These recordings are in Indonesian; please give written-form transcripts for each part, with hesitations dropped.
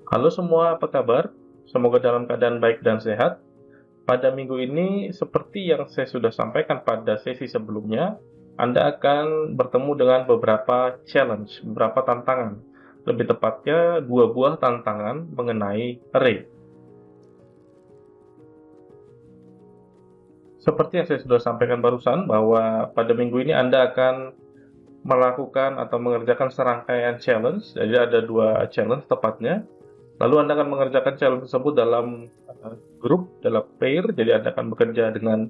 Halo semua, apa kabar? Semoga dalam keadaan baik dan sehat. Pada minggu ini, seperti yang saya sudah sampaikan pada sesi sebelumnya, Anda akan bertemu dengan beberapa challenge, beberapa tantangan. Lebih tepatnya, dua buah tantangan mengenai array. Seperti yang saya sudah sampaikan barusan, bahwa pada minggu ini Anda akan melakukan atau mengerjakan serangkaian challenge. Jadi ada dua challenge tepatnya. Lalu Anda akan mengerjakan challenge tersebut dalam grup, dalam pair. Jadi Anda akan bekerja dengan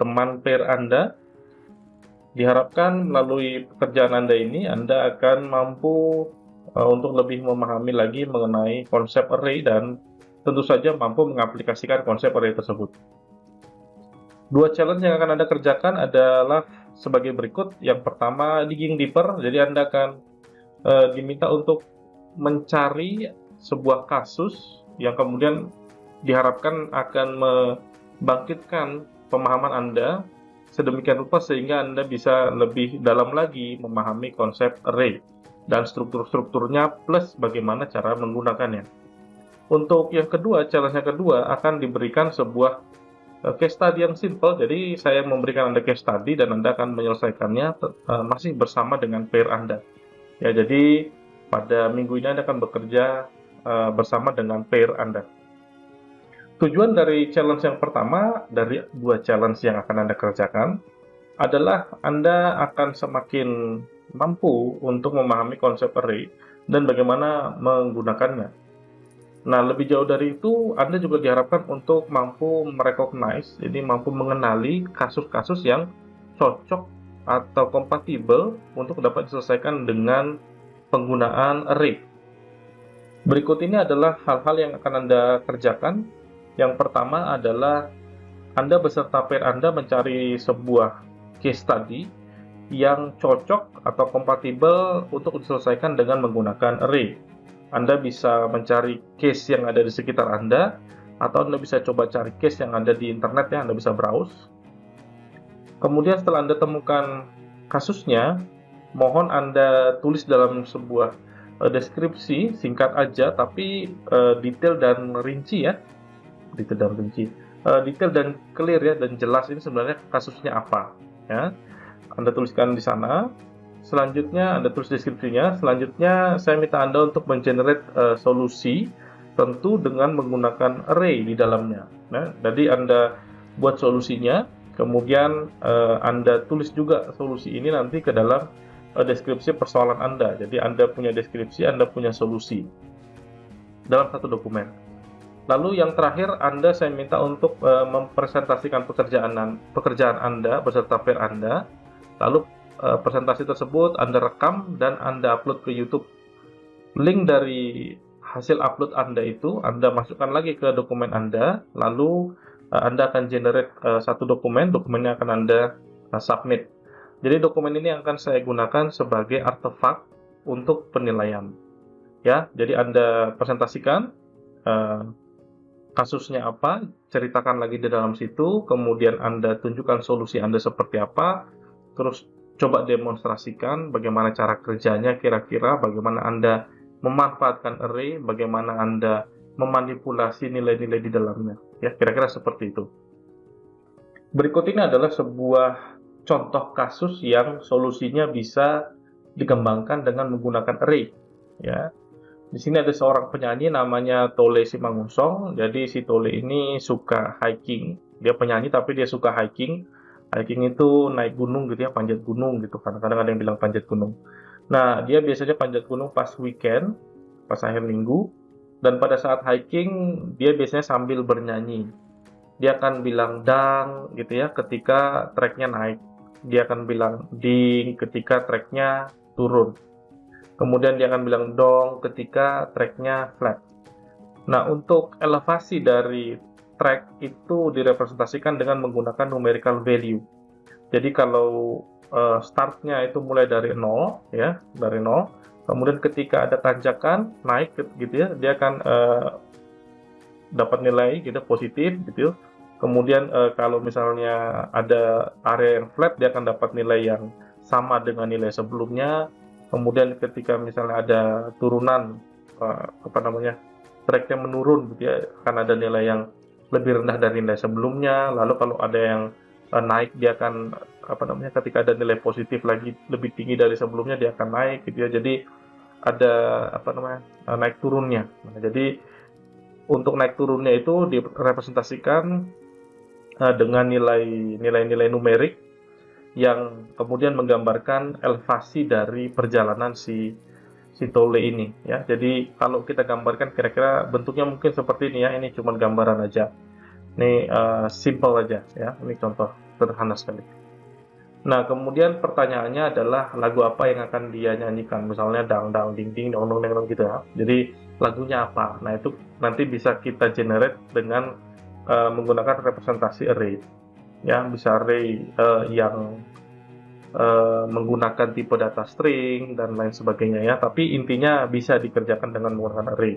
teman pair Anda. Diharapkan melalui pekerjaan Anda ini, Anda akan mampu untuk lebih memahami lagi mengenai konsep array dan tentu saja mampu mengaplikasikan konsep array tersebut. Dua challenge yang akan Anda kerjakan adalah sebagai berikut. Yang pertama, digging deeper. Jadi Anda akan diminta untuk mencari sebuah kasus yang kemudian diharapkan akan membangkitkan pemahaman Anda sedemikian rupa sehingga Anda bisa lebih dalam lagi memahami konsep array dan struktur-strukturnya plus bagaimana cara menggunakannya. Untuk yang kedua, challenge yang kedua akan diberikan sebuah case study yang simple. Jadi saya memberikan Anda case study dan Anda akan menyelesaikannya masih bersama dengan pair Anda. Ya, jadi pada minggu ini Anda akan bekerja bersama dengan pair Anda. Tujuan dari challenge yang pertama, dari dua challenge yang akan Anda kerjakan, adalah Anda akan semakin mampu untuk memahami konsep array dan bagaimana menggunakannya. Nah, lebih jauh dari itu, Anda juga diharapkan untuk mampu merecognize, jadi mampu mengenali kasus-kasus yang cocok atau kompatibel untuk dapat diselesaikan dengan penggunaan array. Berikut ini adalah hal-hal yang akan Anda kerjakan. Yang pertama adalah Anda beserta pair Anda mencari sebuah case study yang cocok atau kompatibel untuk diselesaikan dengan menggunakan array. Anda bisa mencari case yang ada di sekitar Anda, atau Anda bisa coba cari case yang ada di internet ya, Anda bisa browse. Kemudian setelah Anda temukan kasusnya, mohon Anda tulis dalam sebuah deskripsi, singkat aja, tapi detail dan rinci ya. Detail dan clear ya, dan jelas ini sebenarnya kasusnya apa ya. Anda tuliskan di sana. Selanjutnya Anda tulis deskripsinya. Selanjutnya saya minta Anda untuk mengenerate solusi, tentu dengan menggunakan array di dalamnya. Nah, jadi Anda buat solusinya, kemudian Anda tulis juga solusi ini nanti ke dalam deskripsi persoalan Anda. Jadi Anda punya deskripsi, Anda punya solusi dalam satu dokumen. Lalu yang terakhir, saya minta untuk mempresentasikan pekerjaan Anda beserta pair Anda. Lalu presentasi tersebut Anda rekam dan Anda upload ke YouTube. Link dari hasil upload Anda itu Anda masukkan lagi ke dokumen Anda, lalu Anda akan generate satu dokumennya akan Anda submit. Jadi dokumen ini akan saya gunakan sebagai artefak untuk penilaian. Ya, jadi Anda presentasikan kasusnya apa, ceritakan lagi di dalam situ, kemudian Anda tunjukkan solusi Anda seperti apa, terus coba demonstrasikan bagaimana cara kerjanya kira-kira, bagaimana Anda memanfaatkan array, bagaimana Anda memanipulasi nilai-nilai di dalamnya. Ya, kira-kira seperti itu. Berikut ini adalah sebuah contoh kasus yang solusinya bisa dikembangkan dengan menggunakan array. Ya, di sini ada seorang penyanyi namanya Tole Simangunsong. Jadi si Tole ini suka hiking. Dia penyanyi tapi dia suka hiking. Hiking itu naik gunung gitu ya, panjat gunung gitu. Kadang-kadang ada yang bilang panjat gunung. Nah, dia biasanya panjat gunung pas weekend, pas akhir minggu. Dan pada saat hiking, dia biasanya sambil bernyanyi. Dia akan bilang dang gitu ya ketika treknya naik. Dia akan bilang ding ketika treknya turun. Kemudian dia akan bilang dong ketika tracknya flat. Nah, untuk elevasi dari track itu direpresentasikan dengan menggunakan numerical value. Jadi kalau startnya itu mulai dari 0, ya, dari 0. Kemudian ketika ada tanjakan naik gitu ya, dia akan dapat nilai gitu positif gitu. Kemudian kalau misalnya ada area yang flat, dia akan dapat nilai yang sama dengan nilai sebelumnya. Kemudian ketika misalnya ada turunan apa namanya, track-nya menurun gitu ya, akan ada nilai yang lebih rendah dari nilai sebelumnya. Lalu kalau ada yang naik, dia akan apa namanya, ketika ada nilai positif lagi lebih tinggi dari sebelumnya, dia akan naik gitu ya. Jadi ada apa namanya, naik turunnya. Nah, jadi untuk naik turunnya itu direpresentasikan dengan nilai-nilai numerik yang kemudian menggambarkan elevasi dari perjalanan si Tolle ini ya. Jadi kalau kita gambarkan kira-kira bentuknya mungkin seperti ini ya. Ini cuma gambaran aja. Ini simple aja ya. Ini contoh sederhana sekali. Nah, kemudian pertanyaannya adalah lagu apa yang akan dia nyanyikan. Misalnya dang dang ding ding dong dong dong gitu ya. Jadi lagunya apa? Nah, itu nanti bisa kita generate dengan menggunakan representasi array. Ya, bisa array yang menggunakan tipe data string dan lain sebagainya ya. Tapi intinya bisa dikerjakan dengan menggunakan array.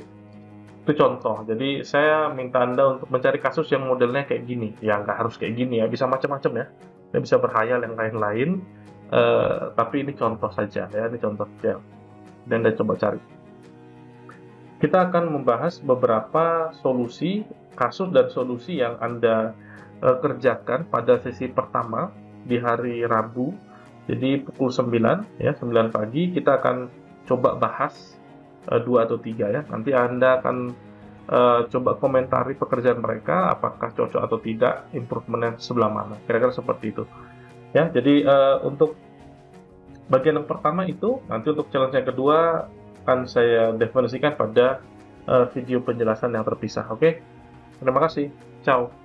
Itu contoh. Jadi saya minta Anda untuk mencari kasus yang modelnya kayak gini. Ya nggak harus kayak gini ya, bisa macam-macam ya. Anda bisa berkhayal yang lain-lain. Tapi ini contoh saja ya, ini contoh saja. Dan Anda coba cari. Kita akan membahas beberapa solusi, kasus dan solusi yang Anda kerjakan pada sesi pertama di hari Rabu. Jadi pukul 9 ya, 9 pagi kita akan coba bahas 2 atau 3 ya. Nanti Anda akan coba komentari pekerjaan mereka, apakah cocok atau tidak, improvementnya sebelah mana. Kira-kira seperti itu. Ya, jadi untuk bagian yang pertama itu, nanti untuk challenge yang kedua akan saya definisikan pada video penjelasan yang terpisah. Oke? Terima kasih. Ciao.